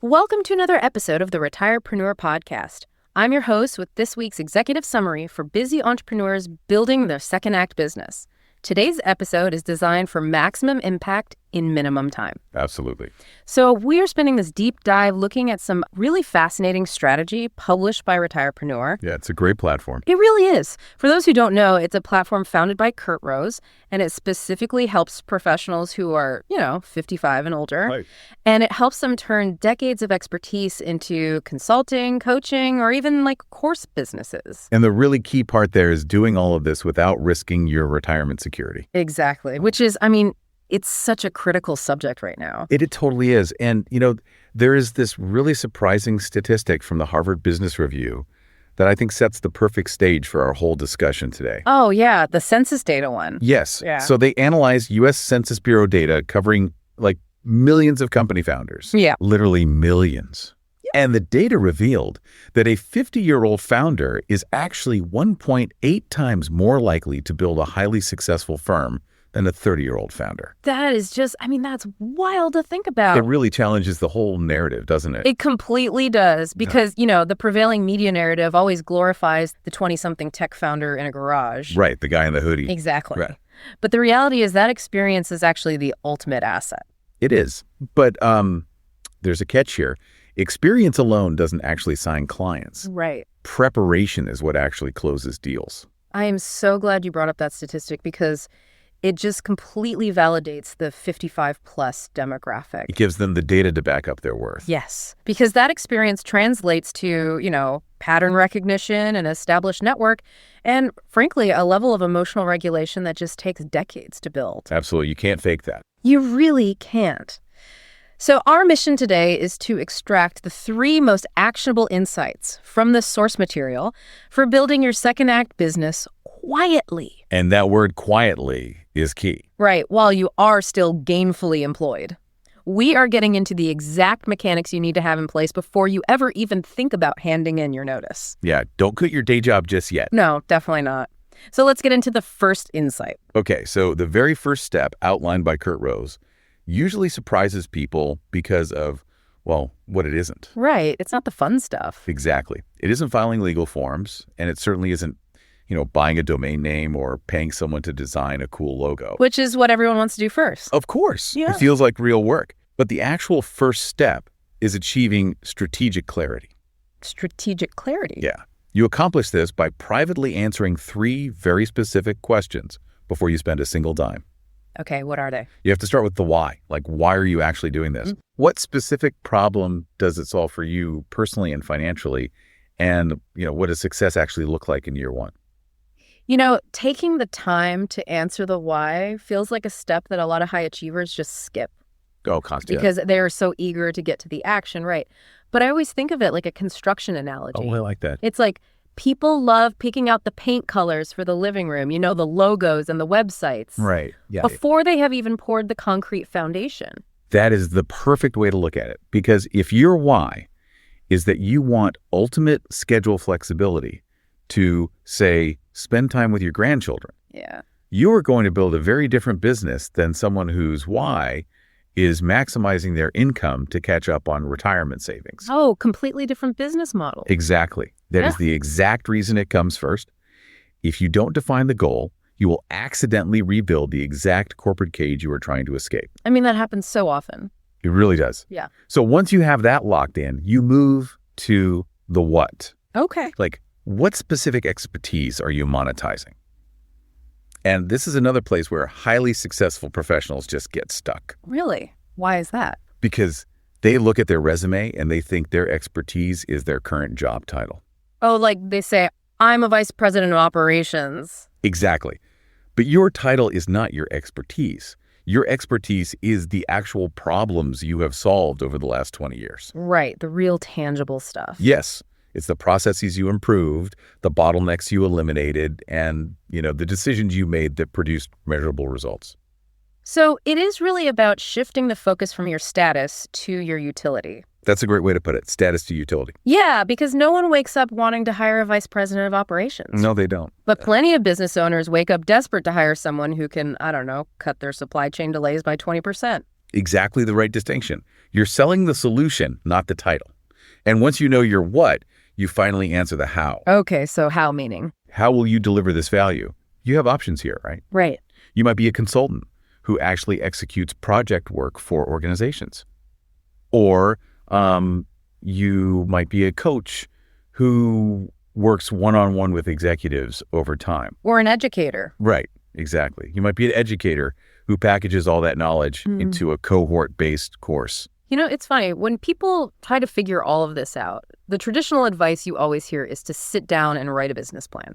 Welcome to another episode of the Retirepreneur Podcast. I'm your host with this week's executive summary for busy entrepreneurs building their second act business. Today's episode is designed for maximum impact in minimum time. Absolutely. So we are spending this deep dive looking at some really fascinating strategy published by Retirepreneur. Yeah, it's a great platform. It really is. For those who don't know, it's a platform founded by Kurt Rose, and it specifically helps professionals who are, 55 and older. Right. And it helps them turn decades of expertise into consulting, coaching, or even course businesses. And the really key part there is doing all of this without risking your retirement security. Exactly. Which is, it's such a critical subject right now. It totally is. And, there is this really surprising statistic from the Harvard Business Review that I think sets the perfect stage for our whole discussion today. Oh, yeah. The census data one. Yes. Yeah. So they analyzed U.S. Census Bureau data covering millions of company founders. Yeah. Literally millions. And the data revealed that a 50-year-old founder is actually 1.8 times more likely to build a highly successful firm than a 30-year-old founder. That is just, that's wild to think about. It really challenges the whole narrative, doesn't it? It completely does because, the prevailing media narrative always glorifies the 20-something tech founder in a garage. Right, the guy in the hoodie. Exactly. Right. But the reality is that experience is actually the ultimate asset. It is. But there's a catch here. Experience alone doesn't actually sign clients. Right. Preparation is what actually closes deals. I am so glad you brought up that statistic because it just completely validates the 55-plus demographic. It gives them the data to back up their worth. Yes, because that experience translates to, pattern recognition, an established network, and frankly, a level of emotional regulation that just takes decades to build. Absolutely. You can't fake that. You really can't. So our mission today is to extract the 3 most actionable insights from this source material for building your second act business quietly. And that word quietly is key. Right, while you are still gainfully employed. We are getting into the exact mechanics you need to have in place before you ever even think about handing in your notice. Yeah, don't quit your day job just yet. No, definitely not. So let's get into the first insight. Okay, so the very first step outlined by Kurt Rose usually surprises people because of, what it isn't. Right, it's not the fun stuff. Exactly. It isn't filing legal forms, and it certainly isn't buying a domain name or paying someone to design a cool logo. Which is what everyone wants to do first. Of course. Yeah. It feels like real work. But the actual first step is achieving strategic clarity. Strategic clarity? Yeah. You accomplish this by privately answering 3 very specific questions before you spend a single dime. Okay, what are they? You have to start with the why. Why are you actually doing this? What specific problem does it solve for you personally and financially? And, what does success actually look like in year 1? Taking the time to answer the why feels like a step that a lot of high achievers just skip. Oh, constantly. Because they're so eager to get to the action, right? But I always think of it like a construction analogy. Oh, I like that. It's like people love picking out the paint colors for the living room, the logos and the websites. Right. Yeah. Before they have even poured the concrete foundation. That is the perfect way to look at it. Because if your why is that you want ultimate schedule flexibility to, say, spend time with your grandchildren, yeah, you are going to build a very different business than someone whose why is maximizing their income to catch up on retirement savings. Oh, completely different business model. Exactly. That is the exact reason it comes first. If you don't define the goal, you will accidentally rebuild the exact corporate cage you are trying to escape. That happens so often. It really does. Yeah. So once you have that locked in, you move to the what. Okay. What specific expertise are you monetizing? And this is another place where highly successful professionals just get stuck. Really? Why is that? Because they look at their resume and they think their expertise is their current job title. Oh, they say, I'm a vice president of operations. Exactly. But your title is not your expertise. Your expertise is the actual problems you have solved over the last 20 years. Right. The real tangible stuff. Yes. It's the processes you improved, the bottlenecks you eliminated, and, the decisions you made that produced measurable results. So it is really about shifting the focus from your status to your utility. That's a great way to put it, status to utility. Yeah, because no one wakes up wanting to hire a vice president of operations. No, they don't. But plenty of business owners wake up desperate to hire someone who can, cut their supply chain delays by 20%. exactly the right distinction. You're selling the solution, not the title. And once you know your what, you finally answer the how. Okay, so how meaning? How will you deliver this value? You have options here, right? Right. You might be a consultant who actually executes project work for organizations. Or you might be a coach who works one-on-one with executives over time. Or an educator. Right, exactly. You might be an educator who packages all that knowledge into a cohort-based course. You know, it's funny. When people try to figure all of this out, the traditional advice you always hear is to sit down and write a business plan.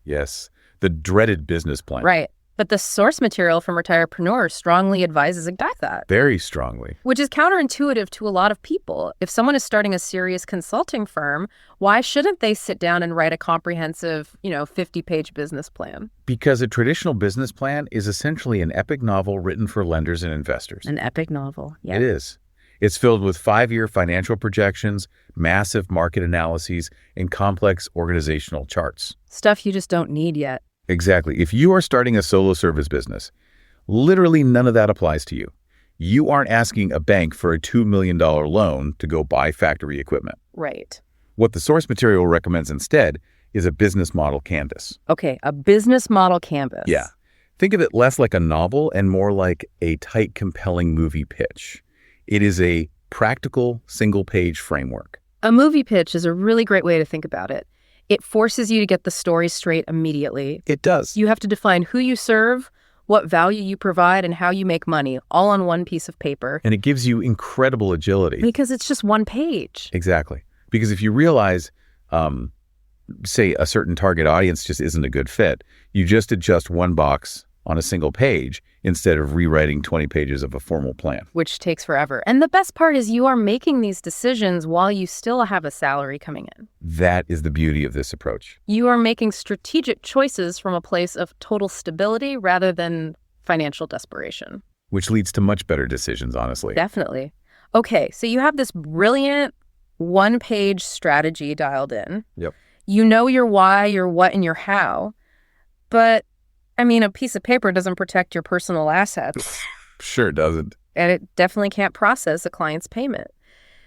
Yes. The dreaded business plan. Right. But the source material from Retirepreneurs strongly advises against that. Very strongly. Which is counterintuitive to a lot of people. If someone is starting a serious consulting firm, why shouldn't they sit down and write a comprehensive, 50-page business plan? Because a traditional business plan is essentially an epic novel written for lenders and investors. An epic novel, yeah. It is. It's filled with 5-year financial projections, massive market analyses, and complex organizational charts. Stuff you just don't need yet. Exactly. If you are starting a solo service business, literally none of that applies to you. You aren't asking a bank for a $2 million loan to go buy factory equipment. Right. What the source material recommends instead is a business model canvas. Okay, a business model canvas. Yeah. Think of it less like a novel and more like a tight, compelling movie pitch. It is a practical, single-page framework. A movie pitch is a really great way to think about it. It forces you to get the story straight immediately. It does. You have to define who you serve, what value you provide, and how you make money, all on one piece of paper. And it gives you incredible agility. Because it's just one page. Exactly. Because if you realize, say, a certain target audience just isn't a good fit, you just adjust one box on a single page instead of rewriting 20 pages of a formal plan. Which takes forever. And the best part is you are making these decisions while you still have a salary coming in. That is the beauty of this approach. You are making strategic choices from a place of total stability rather than financial desperation. Which leads to much better decisions, honestly. Definitely. Okay, so you have this brilliant one-page strategy dialed in. Yep. You know your why, your what, and your how. But a piece of paper doesn't protect your personal assets. Sure doesn't. And it definitely can't process a client's payment.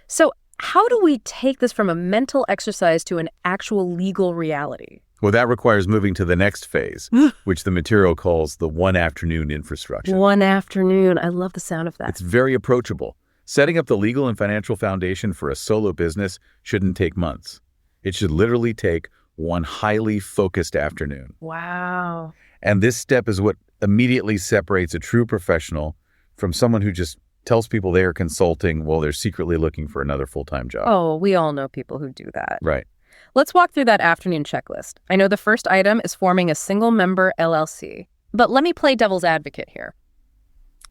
So how do we take this from a mental exercise to an actual legal reality? Well, that requires moving to the next phase, which the material calls the one afternoon infrastructure. One afternoon. I love the sound of that. It's very approachable. Setting up the legal and financial foundation for a solo business shouldn't take months. It should literally take one highly focused afternoon. Wow. And this step is what immediately separates a true professional from someone who just tells people they are consulting while they're secretly looking for another full-time job. Oh, we all know people who do that. Right. Let's walk through that afternoon checklist. I know the first item is forming a single-member LLC, but let me play devil's advocate here.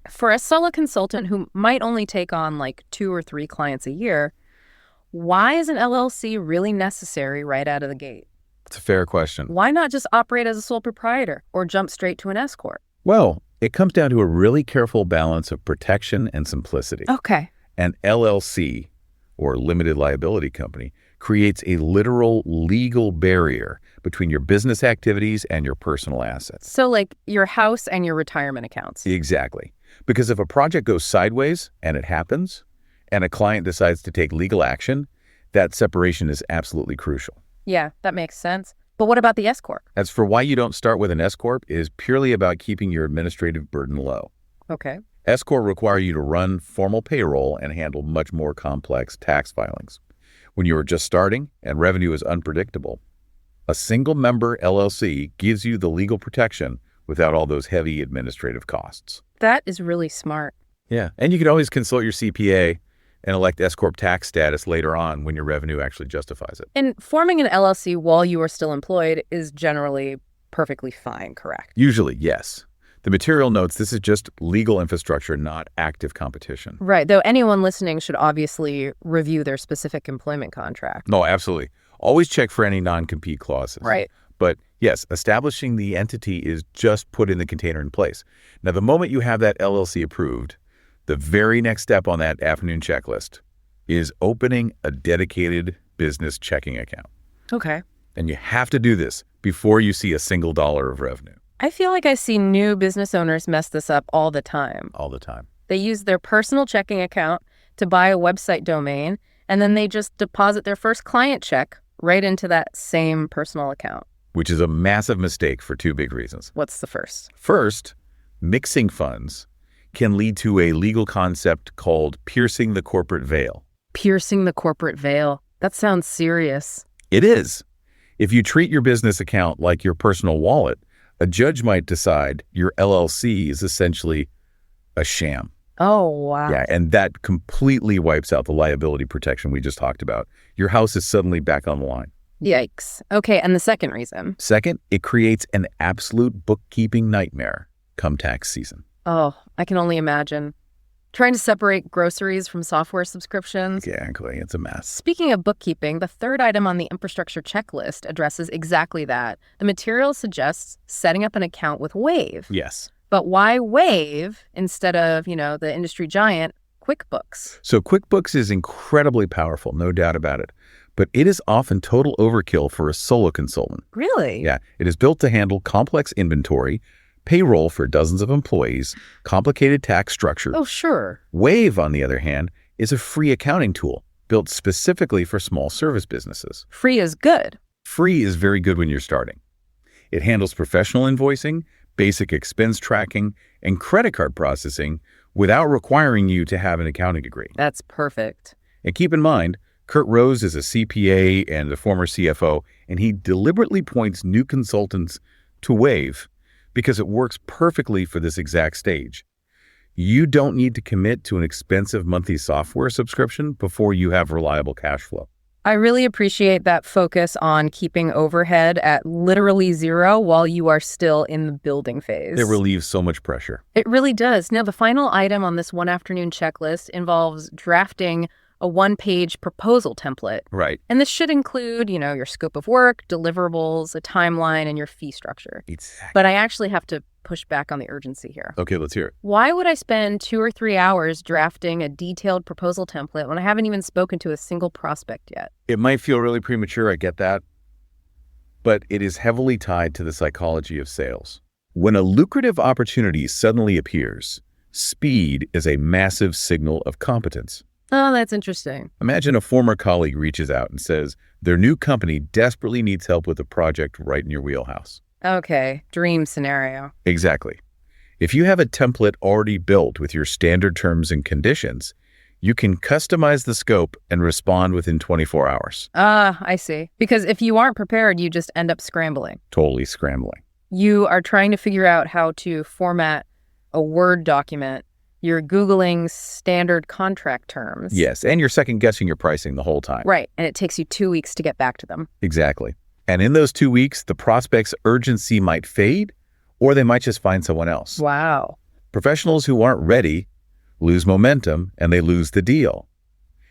For a solo consultant who might only take on like 2 or 3 clients a year, why is an LLC really necessary right out of the gate? It's a fair question. Why not just operate as a sole proprietor or jump straight to an S corp? Well, it comes down to a really careful balance of protection and simplicity. Okay. An LLC, or limited liability company, creates a literal legal barrier between your business activities and your personal assets. So like your house and your retirement accounts. Exactly. Because if a project goes sideways, and it happens, and a client decides to take legal action, that separation is absolutely crucial. Yeah, that makes sense. But what about the S corp? As for why you don't start with an S corp is purely about keeping your administrative burden low. Okay. S corp require you to run formal payroll and handle much more complex tax filings. When you are just starting and revenue is unpredictable, a single member LLC gives you the legal protection without all those heavy administrative costs. That is really smart. Yeah, and you can always consult your CPA and elect S corp tax status later on when your revenue actually justifies it. And forming an LLC while you are still employed is generally perfectly fine, correct? Usually, yes. The material notes this is just legal infrastructure, not active competition. Right, though anyone listening should obviously review their specific employment contract. No, absolutely. Always check for any non-compete clauses. Right. But yes, establishing the entity is just putting the container in place. Now, the moment you have that LLC approved, the very next step on that afternoon checklist is opening a dedicated business checking account. Okay. And you have to do this before you see a single dollar of revenue. I feel like I see new business owners mess this up all the time. All the time. They use their personal checking account to buy a website domain, and then they just deposit their first client check right into that same personal account. Which is a massive mistake for two big reasons. What's the first? First, mixing funds can lead to a legal concept called piercing the corporate veil. Piercing the corporate veil. That sounds serious. It is. If you treat your business account like your personal wallet, a judge might decide your LLC is essentially a sham. Oh, wow. Yeah, and that completely wipes out the liability protection we just talked about. Your house is suddenly back on the line. Yikes. Okay, and the second reason? Second, it creates an absolute bookkeeping nightmare come tax season. Oh, I can only imagine. Trying to separate groceries from software subscriptions. Exactly, it's a mess. Speaking of bookkeeping, the third item on the infrastructure checklist addresses exactly that. The material suggests setting up an account with Wave. Yes. But why Wave instead of, the industry giant QuickBooks? So QuickBooks is incredibly powerful, no doubt about it. But it is often total overkill for a solo consultant. Really? Yeah, it is built to handle complex inventory, payroll for dozens of employees, complicated tax structure. Oh, sure. Wave, on the other hand, is a free accounting tool built specifically for small service businesses. Free is good. Free is very good when you're starting. It handles professional invoicing, basic expense tracking, and credit card processing without requiring you to have an accounting degree. That's perfect. And keep in mind, Kurt Rose is a CPA and a former CFO, and he deliberately points new consultants to Wave because it works perfectly for this exact stage. You don't need to commit to an expensive monthly software subscription before you have reliable cash flow. I really appreciate that focus on keeping overhead at literally zero while you are still in the building phase. It relieves so much pressure. It really does. Now, the final item on this one afternoon checklist involves drafting a one-page proposal template. Right. And this should include, your scope of work, deliverables, a timeline, and your fee structure. Exactly. But I actually have to push back on the urgency here. Okay, let's hear it. Why would I spend 2 or 3 hours drafting a detailed proposal template when I haven't even spoken to a single prospect yet? It might feel really premature, I get that, but it is heavily tied to the psychology of sales. When a lucrative opportunity suddenly appears, speed is a massive signal of competence. Oh, that's interesting. Imagine a former colleague reaches out and says their new company desperately needs help with a project right in your wheelhouse. Okay, dream scenario. Exactly. If you have a template already built with your standard terms and conditions, you can customize the scope and respond within 24 hours. I see. Because if you aren't prepared, you just end up scrambling. Totally scrambling. You are trying to figure out how to format a Word document. You're Googling standard contract terms. Yes, and you're second-guessing your pricing the whole time. Right, and it takes you 2 weeks to get back to them. Exactly. And in those 2 weeks, the prospect's urgency might fade, or they might just find someone else. Wow. Professionals who aren't ready lose momentum, and they lose the deal.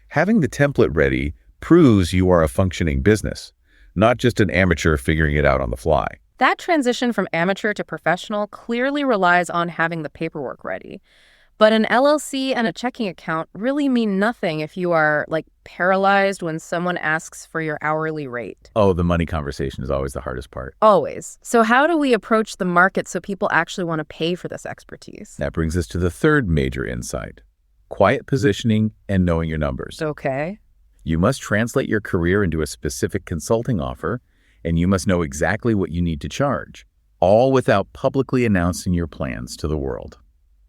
Having the template ready proves you are a functioning business, not just an amateur figuring it out on the fly. That transition from amateur to professional clearly relies on having the paperwork ready. But an LLC and a checking account really mean nothing if you are, paralyzed when someone asks for your hourly rate. Oh, the money conversation is always the hardest part. Always. So how do we approach the market so people actually want to pay for this expertise? That brings us to the third major insight: quiet positioning and knowing your numbers. Okay. You must translate your career into a specific consulting offer, and you must know exactly what you need to charge, all without publicly announcing your plans to the world.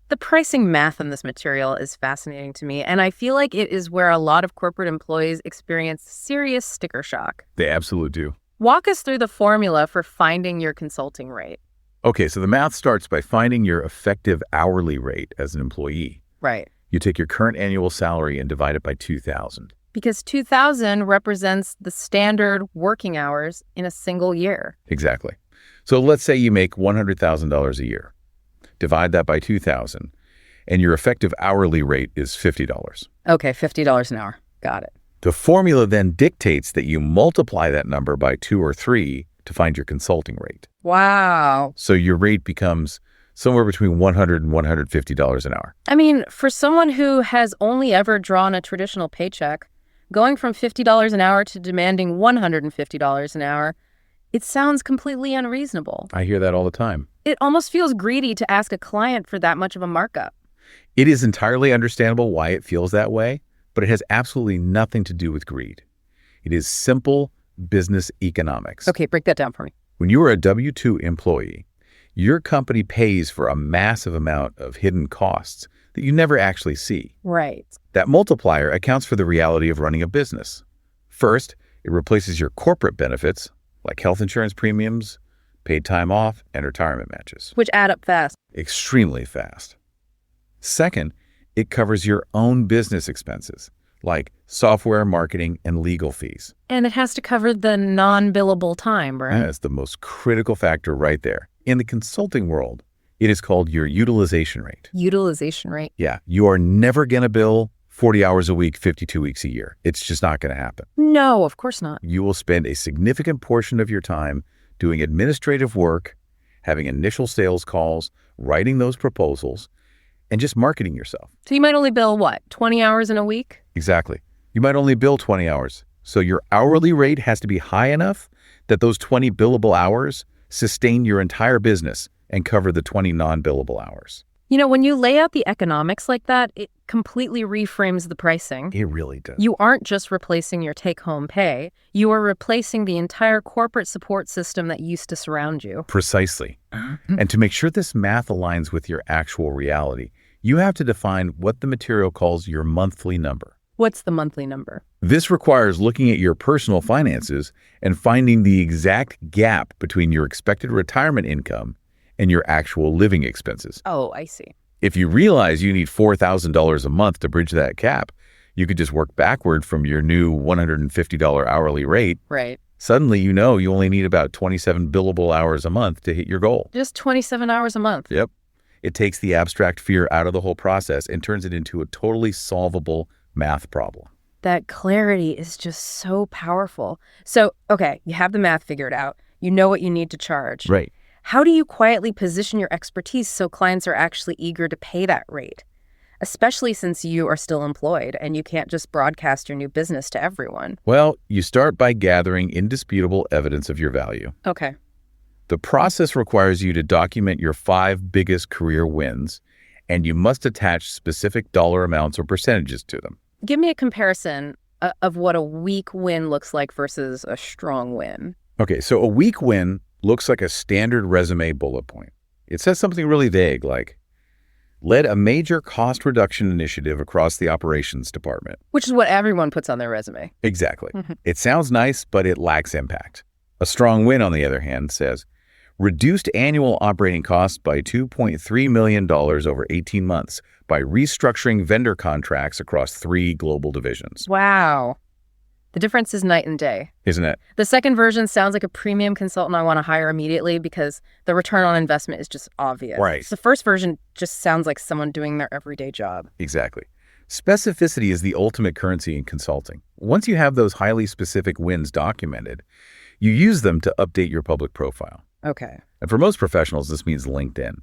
The pricing math in this material is fascinating to me, and I feel like it is where a lot of corporate employees experience serious sticker shock. They absolutely do. Walk us through the formula for finding your consulting rate. Okay, so the math starts by finding your effective hourly rate as an employee. Right. You take your current annual salary and divide it by 2,000. Because 2,000 represents the standard working hours in a single year. Exactly. So let's say you make $100,000 a year. Divide that by 2,000, and your effective hourly rate is $50. Okay, $50 an hour. Got it. The formula then dictates that you multiply that number by 2 or 3 to find your consulting rate. Wow. So your rate becomes somewhere between $100 and $150 an hour. I mean, for someone who has only ever drawn a traditional paycheck, going from $50 an hour to demanding $150 an hour, it sounds completely unreasonable. I hear that all the time. It almost feels greedy to ask a client for that much of a markup. It is entirely understandable why it feels that way, but it has absolutely nothing to do with greed. It is simple business economics. Okay, break that down for me. When you are a W-2 employee, your company pays for a massive amount of hidden costs that you never actually see. Right. That multiplier accounts for the reality of running a business. First, it replaces your corporate benefits, like health insurance premiums, paid time off, and retirement matches. Which add up fast. Extremely fast. Second, it covers your own business expenses, like software, marketing, and legal fees. And it has to cover the non-billable time, right? That's the most critical factor right there. In the consulting world, it is called your utilization rate. Utilization rate. Yeah, you are never going to bill 40 hours a week, 52 weeks a year. It's just not going to happen. No, of course not. You will spend a significant portion of your time doing administrative work, having initial sales calls, writing those proposals, and just marketing yourself. So you might only bill, what, 20 hours in a week? Exactly. You might only bill 20 hours. So your hourly rate has to be high enough that those 20 billable hours sustain your entire business and cover the 20 non-billable hours. You know, when you lay out the economics like that, it completely reframes the pricing. It really does. You aren't just replacing your take-home pay. You are replacing the entire corporate support system that used to surround you. Precisely. And to make sure this math aligns with your actual reality, you have to define what the material calls your monthly number. What's the monthly number? This requires looking at your personal finances and finding the exact gap between your expected retirement income and your actual living expenses. Oh, I see. If you realize you need $4,000 a month to bridge that gap, you could just work backward from your new $150 hourly rate. Right. Suddenly, you know you only need about 27 billable hours a month to hit your goal. Just 27 hours a month. Yep. It takes the abstract fear out of the whole process and turns it into a totally solvable math problem. That clarity is just so powerful. So, okay, you have the math figured out. You know what you need to charge. Right. How do you quietly position your expertise so clients are actually eager to pay that rate? Especially since you are still employed and you can't just broadcast your new business to everyone. Well, you start by gathering indisputable evidence of your value. Okay. The process requires you to document your 5 biggest career wins, and you must attach specific dollar amounts or percentages to them. Give me a comparison of what a weak win looks like versus a strong win. Okay, so a weak win looks like a standard resume bullet point. It says something really vague like, led a major cost reduction initiative across the operations department. Which is what everyone puts on their resume. Exactly. It sounds nice, but it lacks impact. A strong win, on the other hand, says, reduced annual operating costs by $2.3 million over 18 months by restructuring vendor contracts across 3 global divisions. Wow. The difference is night and day. Isn't it? The second version sounds like a premium consultant I want to hire immediately because the return on investment is just obvious. Right. The first version just sounds like someone doing their everyday job. Exactly. Specificity is the ultimate currency in consulting. Once you have those highly specific wins documented, you use them to update your public profile. Okay. And for most professionals, this means LinkedIn.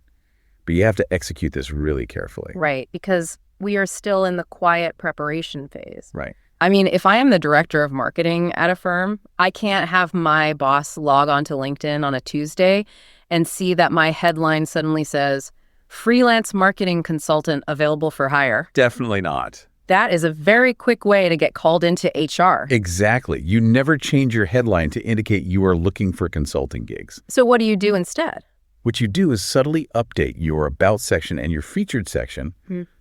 But you have to execute this really carefully. Right, because we are still in the quiet preparation phase. Right. I mean, if I am the director of marketing at a firm, I can't have my boss log onto LinkedIn on a Tuesday and see that my headline suddenly says, freelance marketing consultant available for hire. Definitely not. That is a very quick way to get called into HR. Exactly. You never change your headline to indicate you are looking for consulting gigs. So what do you do instead? What you do is subtly update your About section and your Featured section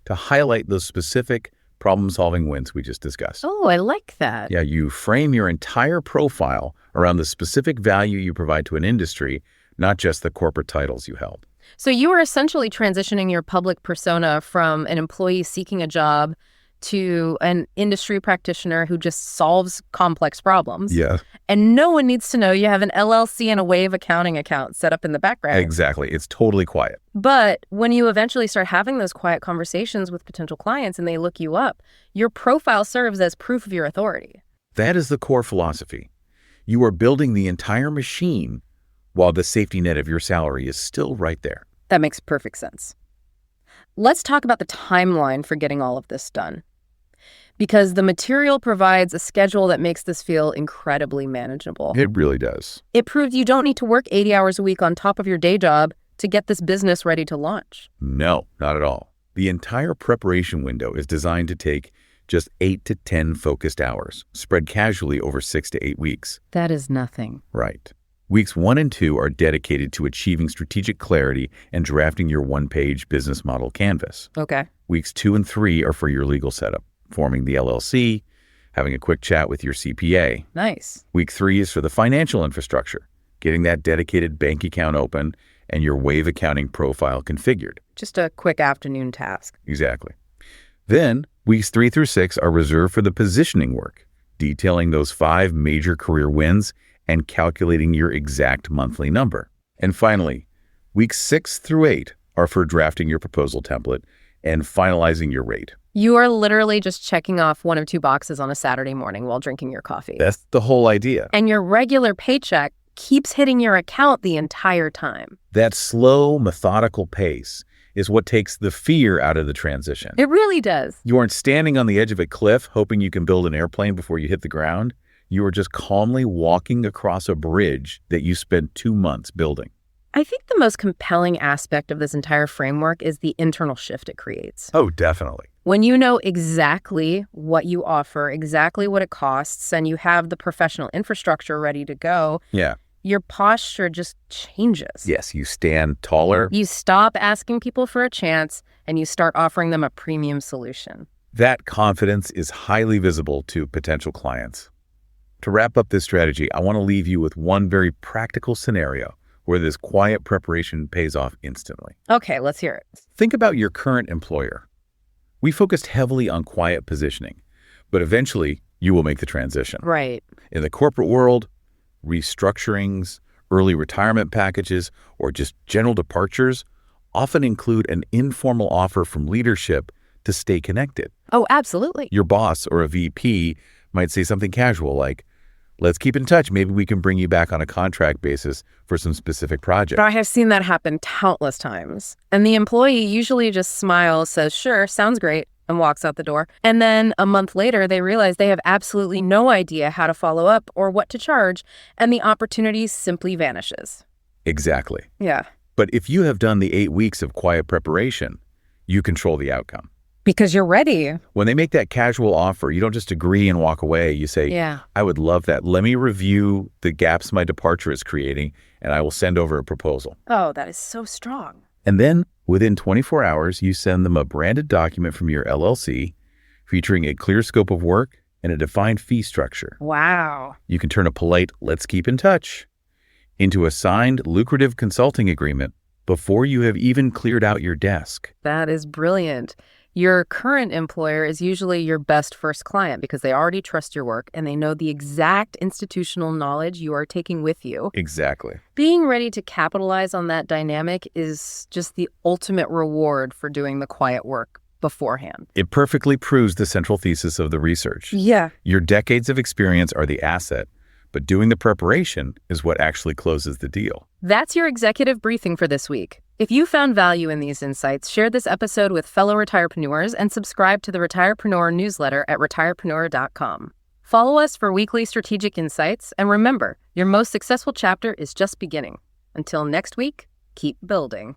to highlight those specific problem-solving wins we just discussed. Oh, I like that. Yeah, you frame your entire profile around the specific value you provide to an industry, not just the corporate titles you held. So you are essentially transitioning your public persona from an employee seeking a job to an industry practitioner who just solves complex problems. Yeah. And no one needs to know you have an LLC and a Wave accounting account set up in the background. Exactly. It's totally quiet. But when you eventually start having those quiet conversations with potential clients and they look you up, your profile serves as proof of your authority. That is the core philosophy. You are building the entire machine while the safety net of your salary is still right there. That makes perfect sense. Let's talk about the timeline for getting all of this done. Because the material provides a schedule that makes this feel incredibly manageable. It really does. It proves you don't need to work 80 hours a week on top of your day job to get this business ready to launch. No, not at all. The entire preparation window is designed to take just 8 to 10 focused hours, spread casually over 6 to 8 weeks. That is nothing. Right. Weeks 1 and 2 are dedicated to achieving strategic clarity and drafting your one-page business model canvas. Okay. Weeks 2 and 3 are for your legal setup, forming the LLC, having a quick chat with your CPA. Nice. Week 3 is for the financial infrastructure, getting that dedicated bank account open and your Wave accounting profile configured. Just a quick afternoon task. Exactly. Then, weeks 3 through 6 are reserved for the positioning work, detailing those 5 major career wins and calculating your exact monthly number. And finally, weeks 6 through 8 are for drafting your proposal template and finalizing your rate. You are literally just checking off one of 2 boxes on a Saturday morning while drinking your coffee. That's the whole idea. And your regular paycheck keeps hitting your account the entire time. That slow, methodical pace is what takes the fear out of the transition. It really does. You aren't standing on the edge of a cliff hoping you can build an airplane before you hit the ground. You are just calmly walking across a bridge that you spent 2 months building. I think the most compelling aspect of this entire framework is the internal shift it creates. Oh, definitely. When you know exactly what you offer, exactly what it costs, and you have the professional infrastructure ready to go, your posture just changes. Yes, you stand taller. You stop asking people for a chance, and you start offering them a premium solution. That confidence is highly visible to potential clients. To wrap up this strategy, I want to leave you with one very practical scenario where this quiet preparation pays off instantly. Okay, let's hear it. Think about your current employer. We focused heavily on quiet positioning, but eventually you will make the transition. Right. In the corporate world, restructurings, early retirement packages, or just general departures often include an informal offer from leadership to stay connected. Oh, absolutely. Your boss or a VP might say something casual like, "Let's keep in touch. Maybe we can bring you back on a contract basis for some specific project." I have seen that happen countless times. And the employee usually just smiles, says, "Sure, sounds great," and walks out the door. And then a month later, they realize they have absolutely no idea how to follow up or what to charge, and the opportunity simply vanishes. Exactly. Yeah. But if you have done the 8 weeks of quiet preparation, you control the outcome. Because you're ready. When they make that casual offer, you don't just agree and walk away. You say, "I would love that. Let me review the gaps my departure is creating, and I will send over a proposal." Oh, that is so strong. And then within 24 hours, you send them a branded document from your LLC featuring a clear scope of work and a defined fee structure. Wow. You can turn a polite "let's keep in touch" into a signed, lucrative consulting agreement before you have even cleared out your desk. That is brilliant. Your current employer is usually your best first client because they already trust your work and they know the exact institutional knowledge you are taking with you. Exactly. Being ready to capitalize on that dynamic is just the ultimate reward for doing the quiet work beforehand. It perfectly proves the central thesis of the research. Yeah. Your decades of experience are the asset, but doing the preparation is what actually closes the deal. That's your executive briefing for this week. If you found value in these insights, share this episode with fellow retirepreneurs and subscribe to the Retirepreneur newsletter at retirepreneur.com. Follow us for weekly strategic insights, and remember, your most successful chapter is just beginning. Until next week, keep building.